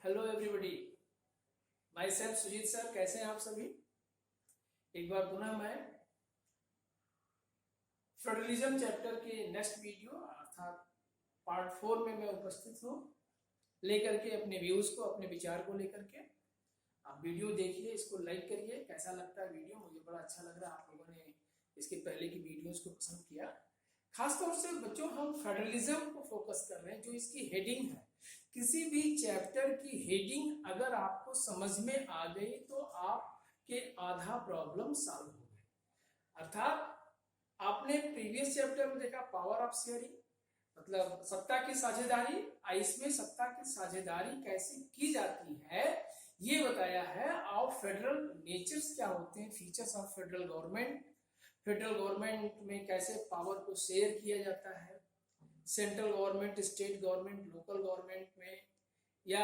Hello everybody, myself Sujeet sir. कैसे हैं आप सभी? एक बार पुनः मैं फेडरलिज्म चैप्टर के नेक्स्ट वीडियो अर्थात पार्ट 4 में मैं उपस्थित हूँ, लेकर के अपने व्यूज को, अपने विचार को लेकर के। आप वीडियो देखिए, इसको लाइक करिए। कैसा लगता है वीडियो? मुझे बड़ा अच्छा लग रहा है, आप लोगों ने इसके पहले की वीडियोस को पसंद किया। खासतौर से बच्चों, हम फेडरलिज्म को फोकस कर रहे हैं, जो इसकी हेडिंग है। किसी भी चैप्टर की हेडिंग अगर आपको समझ में आ गई तो आपके आधा प्रॉब्लम सॉल्व हो गए। अर्थात आपने प्रीवियस चैप्टर में देखा पावर ऑफ शेयरिंग, मतलब सत्ता की साझेदारी। इसमें सत्ता की साझेदारी कैसे की जाती है ये बताया है। और फेडरल नेचर्स क्या होते हैं, features of federal government, federal government में कैसे पावर को शेयर किया जाता है, central government, state government, local government में, या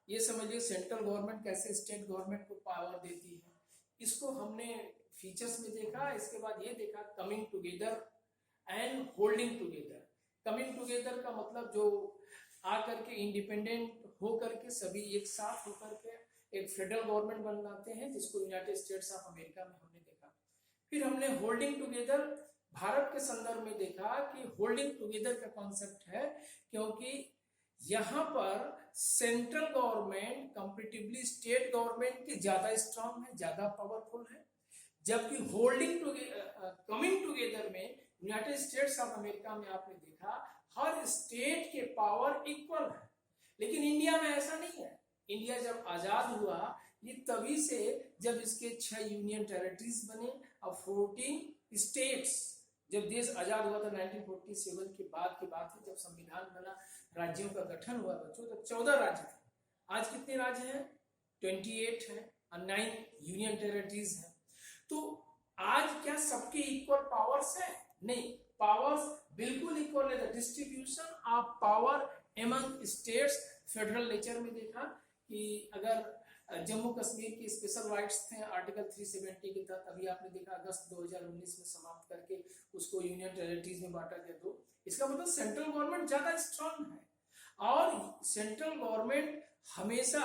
ये समझिए सेंट्रल गवर्नमेंट कैसे स्टेट गवर्नमेंट को पावर देती है, इसको हमने फीचर्स में देखा। इसके बाद ये देखा coming together and holding together. Coming together का मतलब जो आकर के इंडिपेंडेंट होकर के सभी एक साथ होकर के एक फेडरल गवर्नमेंट बनाते हैं, जिसको यूनाइटेड स्टेट्स ऑफ अमेरिका में हमने देखा। फिर हमने होल्डिंग टुगेदर भारत के संदर्भ में देखा कि होल्डिंग टुगेदर का कॉन्सेप्ट है, क्योंकि यहां पर central government comparatively state government की ज्यादा स्ट्रांग है, ज्यादा पावरफुल है, जबकि होल्डिंग टुगेदर, कमिंग टुगेदर में यूनाइटेड स्टेट्स ऑफ अमेरिका में आपने देखा हर स्टेट के पावर इक्वल है। लेकिन इंडिया में ऐसा नहीं है। इंडिया जब आजाद हुआ ये तभी से जब इसके 6 यूनियन टेरिटरीज बने और 14 स्टेट्स। जब देश आजाद हुआ था 1947 के बाद की बात है, जब संविधान बना, राज्यों का गठन हुआ बच्चों, तो 14 राज्य थे। आज कितने राज्य हैं? 28 हैं और 9 यूनियन टेरिटरीज हैं। तो आज क्या सबके इक्वल पावर्स हैं? नहीं, पावर्स बिल्कुल इक्वल है। The distribution of power among states, federal nature में देखा कि अगर जम्मू कश्मीर की स्पेशल राइट्स थे आर्टिकल 370 के तहत, अभी आपने देखा अगस्त 2019 में समाप्त करके उसको यूनियन टेरिटरीज में बांटा गया। तो इसका मतलब सेंट्रल गवर्नमेंट ज्यादा स्ट्रांग है, और सेंट्रल गवर्नमेंट हमेशा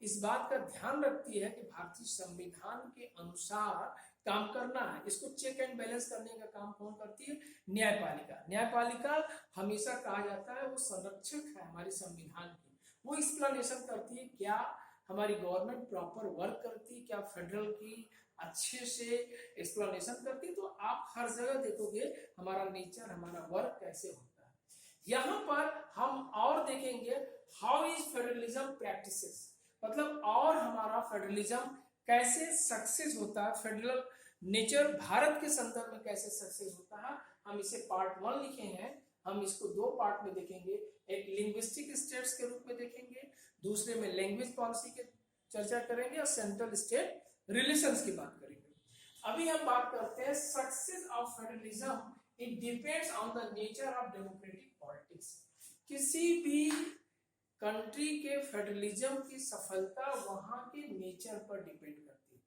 इस बात का ध्यान रखती है कि भारतीय संविधान के अनुसार काम करना है। इसको चेक एंड बैलेंस करने का काम कौन करती है? न्यायपालिका। न्यायपालिका हमेशा कहा जाता है वो संरक्षक है हमारे संविधान की। वो एक्सप्लेनेशन करती है क्या हमारी गवर्नमेंट प्रॉपर वर्क करती है, क्या फेडरल की अच्छे से एक्सप्लेनेशन करती है। तो आप हर जगह देखोगे हमारा नेचर, हमारा वर्क कैसे होता है। यहाँ पर हम और देखेंगे हाउ इज फेडरलिज्म प्रैक्टिसेस, मतलब और हमारा फेडरलिज्म कैसे सक्सेस होता है, फेडरल नेचर भारत के संदर्भ में कैसे सक्सेस होता है। हम इसे पार्ट 1 लिखे हैं, हम इसको 2 पार्ट में देखेंगे। एक लिंग्विस्टिक स्टेट्स के रूप में देखेंगे, दूसरे में लैंग्वेज पॉलिसी के चर्चा करेंगे, और सेंट्रल स्टेट रिलेशंस की बात करेंगे। अभी हम बात करते हैं success of federalism. It depends on the nature of democratic politics. किसी भी कंट्री के फेडरलिज्म की सफलता वहां के नेचर पर डिपेंड करती है।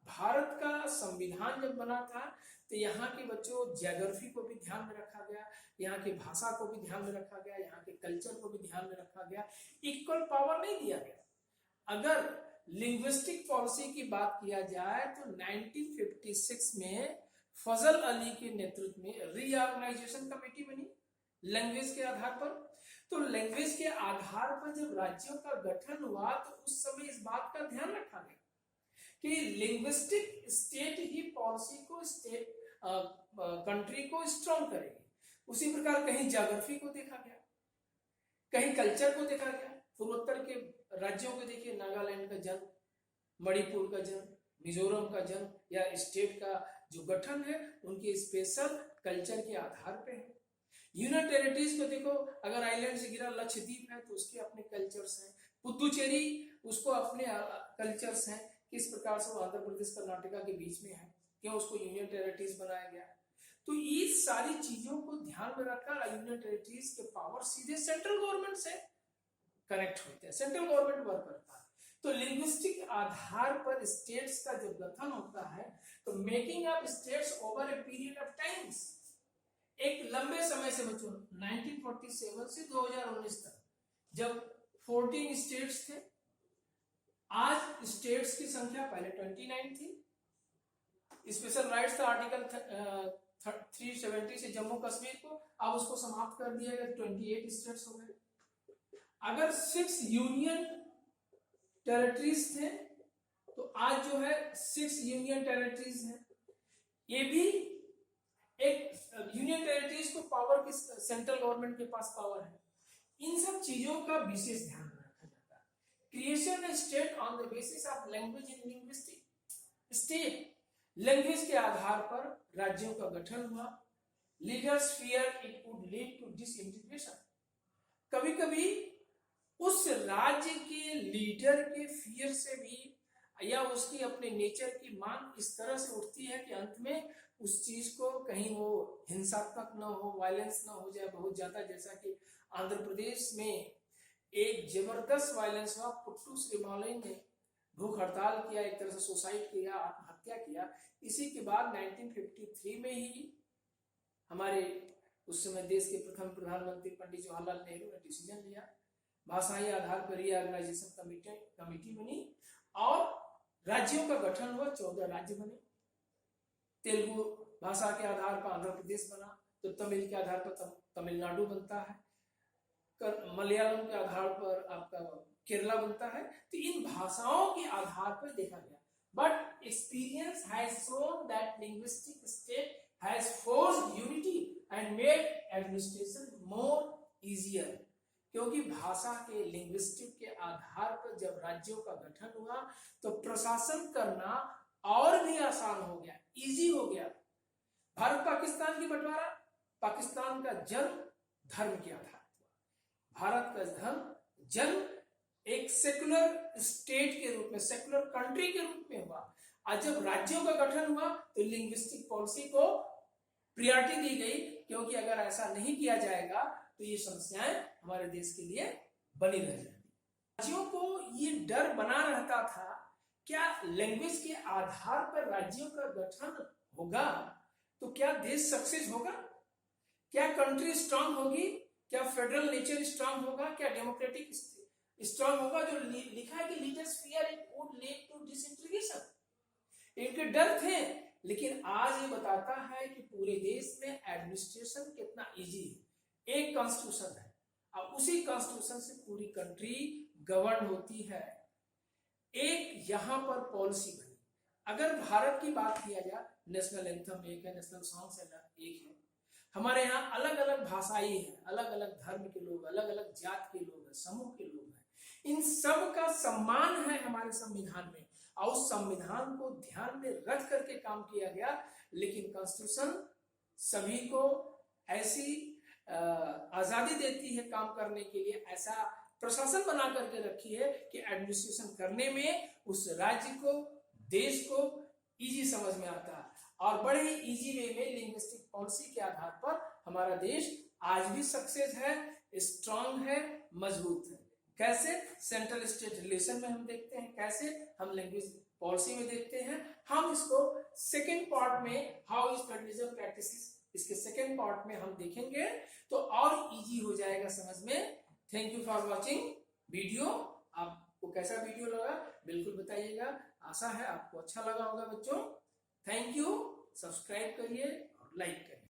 भारत का संविधान जब बना था तो यहाँ के बच्चों ज्योग्राफी को भी ध्यान में रखा गया, यहाँ की भाषा को भी ध्यान में रखा गया, यहाँ के कल्चर को भी ध्यान में रखा गया। इक्वल पावर नहीं दिया गया। अगर लिंग्विस्टिक पॉलिसी की बात किया जाए तो 1956 में फजल अली के नेतृत्व में रीऑर्गेनाइजेशन कमेटी बनी लैंग्वेज के आधार पर। तो लैंग्वेज के आधार पर जब राज्यों का गठन हुआ तो उस समय इस बात का ध्यान रखा गया कि लिंग्विस्टिक स्टेट ही पॉलिसी को, स्टेट कंट्री को स्ट्रॉन्ग करेगी। उसी प्रकार कहीं ज्योग्राफी को देखा गया, कहीं कल्चर को देखा गया। पूर्वोत्तर के राज्यों को देखिए, नागालैंड का जन्म, मणिपुर का जन्म, मिजोरम का जन्म, या स्टेट का जो गठन है उनके स्पेशल कल्चर के आधार पे है। यूनियन टेरिटरीज को देखो, अगर आइलैंड से गिरा लक्षद्वीप है तो उसके अपने कल्चर्स हैं। पुदुचेरी, उसको अपने कल्चर्स हैं। किस प्रकार से वो आंध्र प्रदेश कर्नाटका के बीच में है, क्यों उसको यूनियन टेरिटरीज बनाया गया। तो ये सारी चीजों को ध्यान में रखकर यूनियन टेरिटरीज के पावर सीधे सेंट्रल गवर्नमेंट से कनेक्ट होते हैं, सेंट्रल गवर्नमेंट वर्क करता है। तो लिंग्विस्टिक आधार पर स्टेट्स का जब गठन होता है तो making of states over a period of times, एक लंबे समय से बच्चों 1947 से 2019 तक जब 14 स्टेट्स थे, आज स्टेट्स की संख्या पहले 29 थी। स्पेशल राइट्स था आर्टिकल 370 से जम्मू कश्मीर को, अब उसको समाप्त कर दिया गया, 28 स्टेट्स हो गए। अगर 6 यूनियन टेरिटरीज थे तो आज जो है 6 यूनियन टेरिटरीज हैं। ये भी एक यूनियन टेरिटरीज को पावर किस सेंट्रल गवर्नमेंट के पास पावर है। इन सब चीजों का विशेष ध्यान रखा जाता है। Creation state on the basis of language in linguistic state, language के आधार पर राज्यों का गठन हुआ। Leaders fear it would lead to disintegration, कभी कभी उस राज्य के लीडर के फियर से भी या उसकी अपने नेचर की मांग इस तरह से उठती है कि अंत में उस चीज को कहीं वो हिंसात्मक ना हो, वायलेंस ना हो जाए बहुत ज्यादा, जैसा कि आंध्र प्रदेश में एक जबरदस्त वायलेंस हुआ। पुट्टू श्रीमाली ने भूख हड़ताल किया, एक तरह से सुसाइड किया, आत्महत्या किया। इसी के बाद 1953 में ही हमारे उस समय देश के प्रथम प्रधानमंत्री पंडित जवाहरलाल नेहरू ने डिसीजन लिया, भाषाई आधार पर रीऑर्गेनाइजेशन कमेटी बनी और राज्यों का गठन हुआ। 14 राज्य बने। तेलुगु भाषा के आधार पर आंध्र प्रदेश बना, तो तमिल के आधार पर तमिलनाडु बनता है, मलयालम के आधार पर आपका केरला बनता है। तो इन भाषाओं के आधार पर देखा गया। But experience has shown that linguistic state has forced unity and made administration more easier, क्योंकि भाषा के लिंग्विस्टिक के आधार पर जब राज्यों का गठन हुआ तो प्रशासन करना और भी आसान हो गया, इजी हो गया। भारत पाकिस्तान की बंटवारा, पाकिस्तान का जन्म धर्म के आधार पर, भारत का जन्म एक सेकुलर स्टेट के रूप में, सेकुलर कंट्री के रूप में हुआ। और जब राज्यों का गठन हुआ तो लिंग्विस्टिक पॉलिसी को प्रायोरिटी दी गई, क्योंकि अगर ऐसा नहीं किया जाएगा तो ये समस्याएं हमारे देश के लिए बनी रह जाएगी। राज्यों को ये डर बना रहता था, क्या लैंग्वेज के आधार पर राज्यों का गठन होगा तो क्या देश सक्सेस होगा, क्या कंट्री स्ट्रांग होगी, क्या फेडरल नेचर स्ट्रांग होगा, क्या डेमोक्रेटिक स्ट्रांग होगा। जो लिखा है कि leaders fear it would lead to disintegration, इनके डर थे। लेकिन आज ये बताता है कि पूरे देश में एडमिनिस्ट्रेशन कितना इजी है। एक कॉन्स्टिट्यूशन है, अब उसी कॉन्स्टिट्यूशन से पूरी कंट्री गवर्न होती है। एक यहां पर पॉलिसी बनी। अगर भारत की बात किया जाए, नेशनल एंथम एक है, नेशनल सॉन्ग्स एक है। हमारे यहाँ अलग अलग भाषाई है, अलग अलग धर्म के लोग, अलग अलग जात के लोग हैं, समूह के लोग हैं। इन सब का सम्मान है हमारे संविधान में और उस संविधान को ध्यान में रख करके काम किया गया। लेकिन कॉन्स्टिट्यूशन सभी को ऐसी आजादी देती है काम करने के लिए, ऐसा प्रशासन बना करके रखी है कि एडमिनिस्ट्रेशन करने में उस राज्य को, देश को इजी समझ में आता है। और बड़े ही इजी वे में लिंग्विस्टिक पॉलिसी के आधार पर हमारा देश आज भी सक्सेस है, स्ट्रांग है, मजबूत है। कैसे? सेंट्रल स्टेट रिलेशन में हम देखते हैं, कैसे हम लैंग्वेज पॉलिसी में देखते हैं। हम इसको सेकेंड पार्ट में हाउ इज फेडरलिज्म प्रैक्टिसेस, इसके सेकेंड पार्ट में हम देखेंगे तो और इजी हो जाएगा समझ में। Thank you for watching video. आपको कैसा वीडियो लगा बिल्कुल बताइएगा। आशा है आपको अच्छा लगा होगा बच्चों। Thank you. सब्सक्राइब करिए और लाइक करिए।